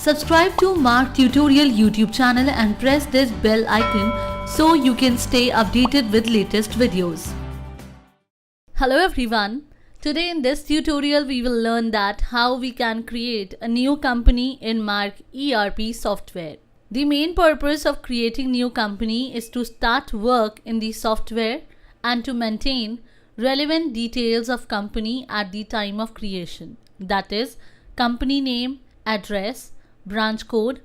Subscribe to Mark Tutorial YouTube channel and press this bell icon so you can stay updated with latest videos. Hello everyone. Today in this tutorial we will learn that how we can create a new company in Mark ERP software. The main purpose of creating new company is to start work in the software and to maintain relevant details of company at the time of creation. That is company name, address, branch code,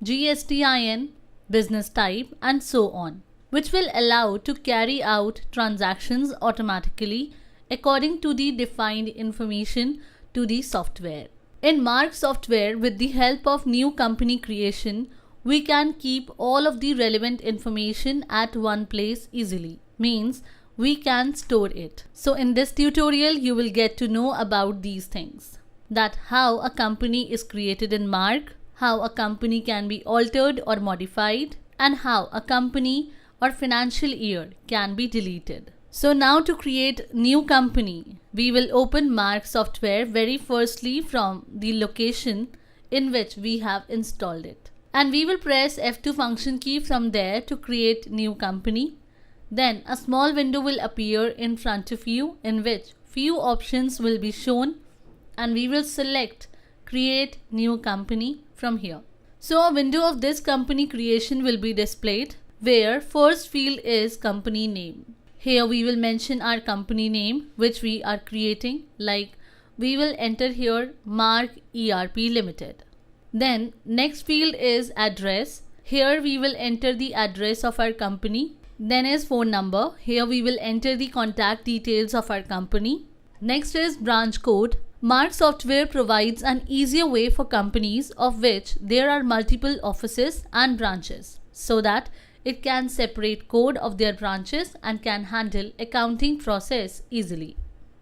GSTIN, business type and so on, which will allow to carry out transactions automatically according to the defined information to the software. In Mark software, with the help of new company creation, we can keep all of the relevant information at one place easily. Means we can store it. So in this tutorial, you will get to know about these things. That how a company is created in Mark, how a company can be altered or modified, and how a company or financial year can be deleted. So now to create new company, we will open Mark software very firstly from the location in which we have installed it. And we will press F2 function key from there to create new company. Then a small window will appear in front of you in which few options will be shown and we will select create new company from here. So a window of this company creation will be displayed where first field is company name. Here we will mention our company name which we are creating, like we will enter here Mark ERP Limited. Then next field is address. Here we will enter the address of our company. Then is phone number. Here we will enter the contact details of our company. Next is branch code. Mark software provides an easier way for companies of which there are multiple offices and branches so that it can separate code of their branches and can handle accounting process easily.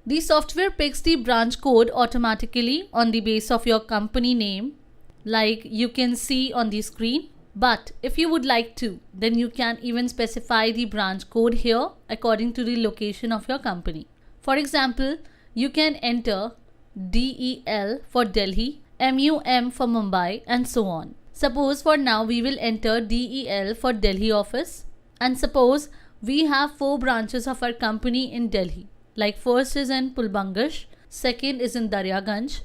The software picks the branch code automatically on the base of your company name, like you can see on the screen. But if you would like to, then you can even specify the branch code here according to the location of your company. For example, you can enter DEL for Delhi, MUM for Mumbai and so on. Suppose for now we will enter DEL for Delhi office, and suppose we have 4 branches of our company in Delhi, like first is in Pulbangash, second is in Daryaganj,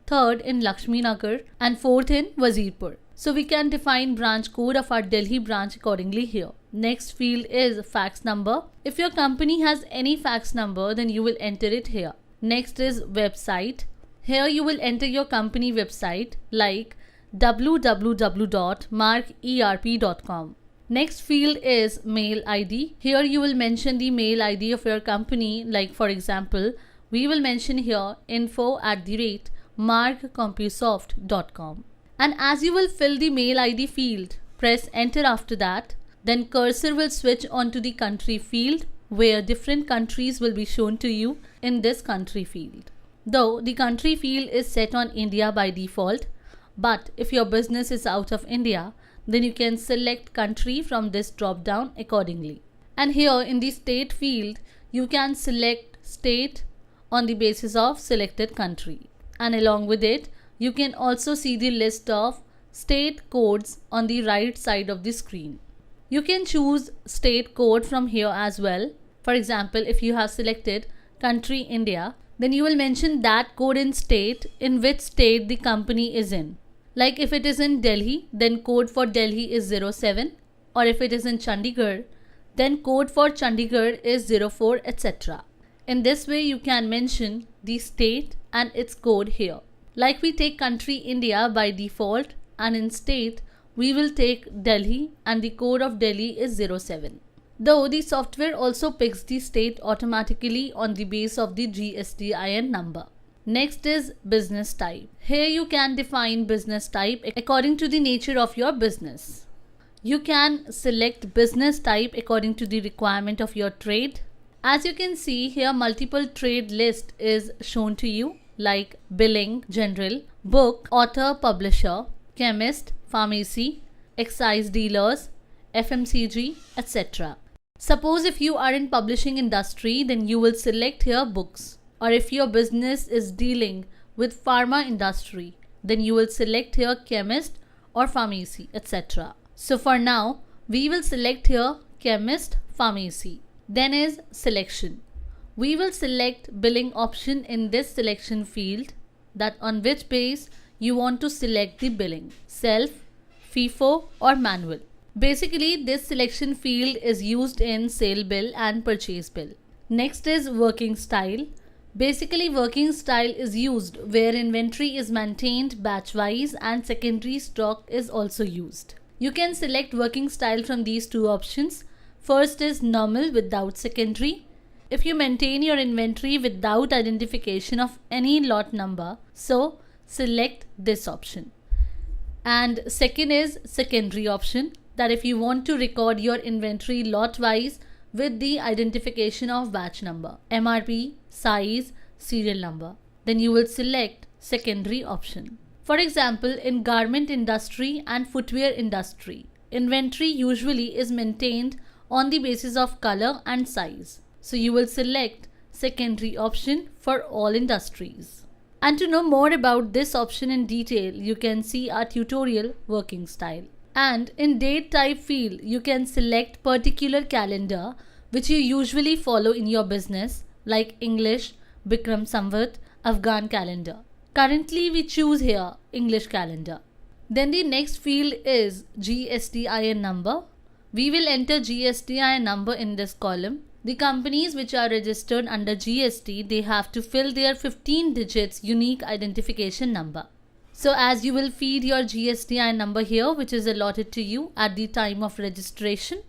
third in Lakshmi Nagar and fourth in Wazirpur. So we can define branch code of our Delhi branch accordingly here. Next field is fax number. If your company has any fax number, then you will enter it here. Next is website. Here you will enter your company website like www.markerp.com. Next field is mail ID. Here you will mention the mail ID of your company, like for example, we will mention here info@markcompusoft.com. And as you will fill the mail ID field, press enter after that. Then cursor will switch onto the country field where different countries will be shown to you in this country field. Though the country field is set on India by default, but if your business is out of India, then you can select country from this drop down accordingly. And here in the state field, you can select state on the basis of selected country. And along with it, you can also see the list of state codes on the right side of the screen. You can choose state code from here as well. For example, if you have selected country India, then you will mention that code in state in which state the company is in. Like if it is in Delhi, then code for Delhi is 07, or if it is in Chandigarh, then code for Chandigarh is 04, etc. In this way, you can mention the state and its code here. Like we take country India by default, and in state, we will take Delhi and the code of Delhi is 07. Though the software also picks the state automatically on the base of the GSTIN number. Next is business type. Here you can define business type according to the nature of your business. You can select business type according to the requirement of your trade. As you can see here, multiple trade list is shown to you like billing, general, book, author, publisher, chemist, pharmacy, excise dealers, FMCG, etc. Suppose if you are in publishing industry, then you will select here books. Or if your business is dealing with pharma industry, then you will select here chemist or pharmacy, etc. So for now, we will select here chemist, pharmacy. Then is selection. We will select billing option in this selection field, that on which base you want to select the billing, self, FIFO or manual. Basically, this selection field is used in sale bill and purchase bill. Next is working style. Basically, working style is used where inventory is maintained batch-wise and secondary stock is also used. You can select working style from these two options. First is normal without secondary. If you maintain your inventory without identification of any lot number, so select this option. And second is secondary option, that if you want to record your inventory lot-wise with the identification of batch number, MRP, size, serial number, then you will select secondary option. For example, in garment industry and footwear industry, inventory usually is maintained on the basis of color and size. So you will select secondary option for all industries. And to know more about this option in detail, you can see our tutorial working style. And in date type field, you can select particular calendar which you usually follow in your business, like English, Bikram Samvat, Afghan calendar. Currently we choose here English calendar. Then the next field is GSTIN number. We will enter GSTIN number in this column. The companies which are registered under GST, they have to fill their 15 digits unique identification number. So as you will feed your GSTIN number here, which is allotted to you at the time of registration,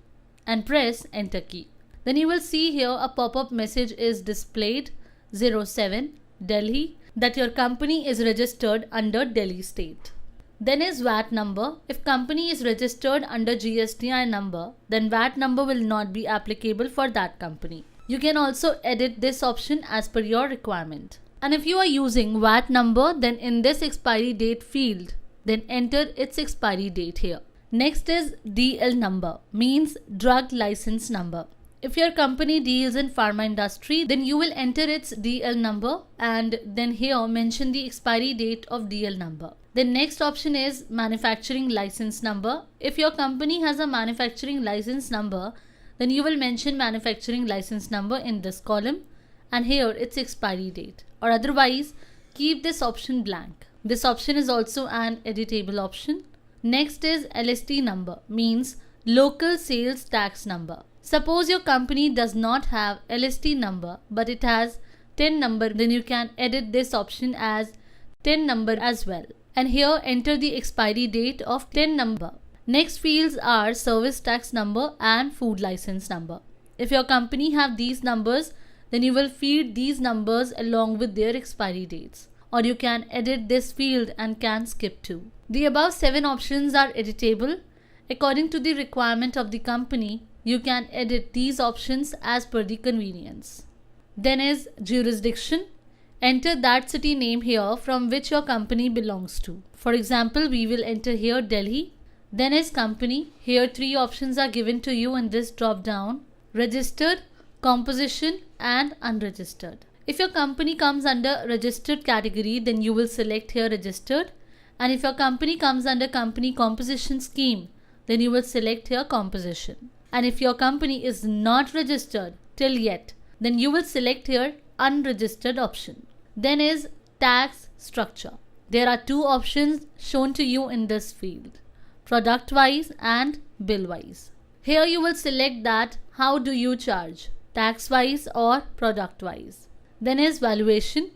and press enter key. Then you will see here a pop-up message is displayed 07 Delhi, that your company is registered under Delhi state. Then is VAT number. If company is registered under GSTIN number, then VAT number will not be applicable for that company. You can also edit this option as per your requirement. And if you are using VAT number, then in this expiry date field, then enter its expiry date here. Next is DL number, means drug license number. If your company deals in pharma industry, then you will enter its DL number and then here mention the expiry date of DL number. The next option is manufacturing license number. If your company has a manufacturing license number, then you will mention manufacturing license number in this column and here its expiry date, or otherwise keep this option blank. This option is also an editable option. Next is LST number, means local sales tax number. Suppose your company does not have LST number but it has TIN number, then you can edit this option as TIN number as well. And here enter the expiry date of TIN number. Next fields are service tax number and food license number. If your company have these numbers, then you will feed these numbers along with their expiry dates. Or you can edit this field and can skip to. The above 7 options are editable. According to the requirement of the company, you can edit these options as per the convenience. Then is jurisdiction. Enter that city name here from which your company belongs to. For example, we will enter here Delhi. Then is company. Here 3 options are given to you in this drop down: registered, composition and unregistered. If your company comes under registered category, then you will select here registered. And if your company comes under company composition scheme, then you will select here composition. And if your company is not registered till yet, then you will select here unregistered option. Then is tax structure. There are 2 options shown to you in this field: product wise and bill wise. Here you will select that how do you charge, tax wise or product wise. Then is valuation.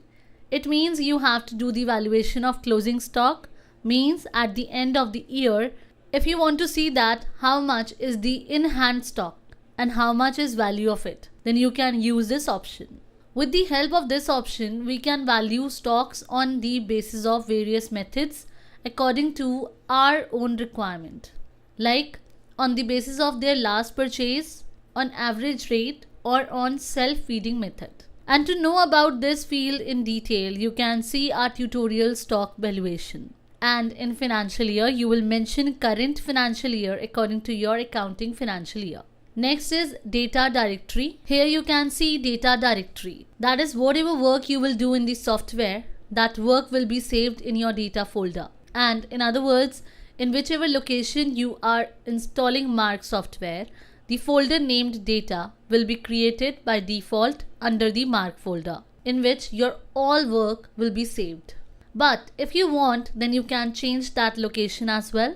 It means you have to do the valuation of closing stock, means at the end of the year, if you want to see that how much is the in-hand stock and how much is value of it, then you can use this option. With the help of this option, we can value stocks on the basis of various methods according to our own requirement, like on the basis of their last purchase, on average rate, or on self-feeding method. And to know about this field in detail, you can see our tutorial stock valuation. And in financial year, you will mention current financial year according to your accounting financial year. Next is data directory. Here you can see data directory. That is whatever work you will do in the software, that work will be saved in your data folder. And in other words, In whichever location you are installing Mark software, the folder named data will be created by default under the Mark folder, in which your all work will be saved. But if you want, then you can change that location as well.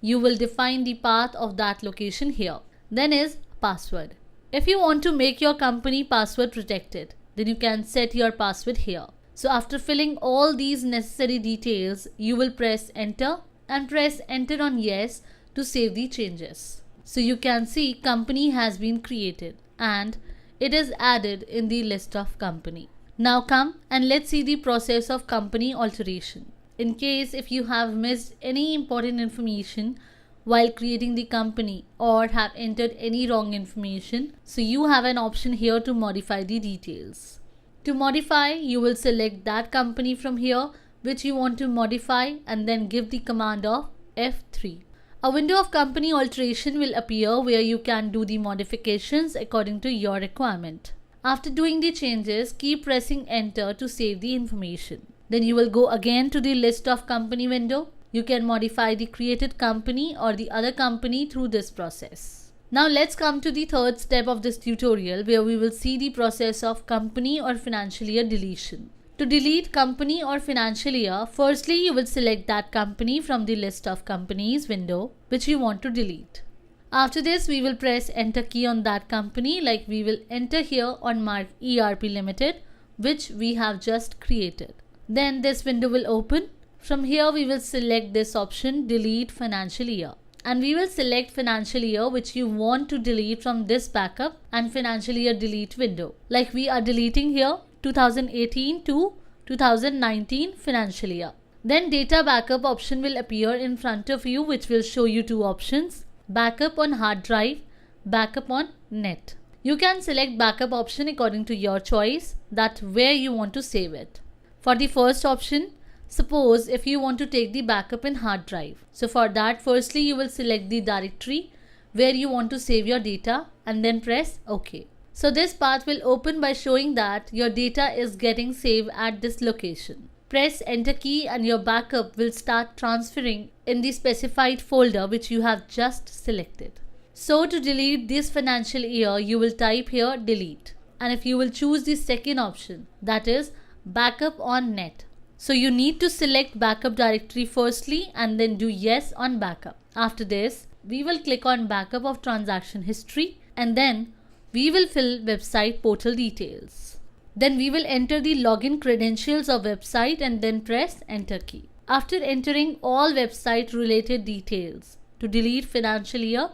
You will define the path of that location here. Then is password. If you want to make your company password protected, then you can set your password here. So after filling all these necessary details, you will press enter and press enter on yes to save the changes. So you can see company has been created and it is added in the list of company. Now come and let's see the process of company alteration. In case if you have missed any important information while creating the company or have entered any wrong information, so you have an option here to modify the details. To modify, you will select that company from here which you want to modify and then give the command of F3. A window of company alteration will appear where you can do the modifications according to your requirement. After doing the changes, keep pressing enter to save the information. Then you will go again to the list of company window. You can modify the created company or the other company through this process. Now let's come to the third step of this tutorial where we will see the process of company or financial year deletion. To delete company or financial year, firstly you will select that company from the list of companies window which you want to delete. After this, we will press enter key on that company like we will enter here on Mark ERP Limited which we have just created. Then this window will open. From here we will select this option delete financial year and we will select financial year which you want to delete from this backup and financial year delete window. Like we are deleting here 2018 to 2019 financial year. Then data backup option will appear in front of you which will show you two options: backup on hard drive, backup on net. You can select backup option according to your choice, that where you want to save it. For the first option, suppose if you want to take the backup in hard drive. So for that, firstly you will select the directory where you want to save your data and then press OK. So this path will open by showing that your data is getting saved at this location. Press enter key and your backup will start transferring in the specified folder which you have just selected. So to delete this financial year, you will type here delete. And if you will choose the second option, that is backup on net. So you need to select backup directory firstly and then do yes on backup. After this, we will click on backup of transaction history and then we will fill website portal details. Then we will enter the login credentials of website and then press enter key. After entering all website related details, to delete financial year,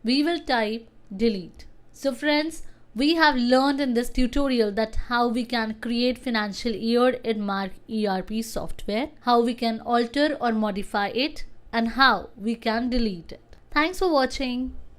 we will type delete. So friends, we have learned in this tutorial that how we can create financial year in Mark ERP software, how we can alter or modify it, and how we can delete it. Thanks for watching.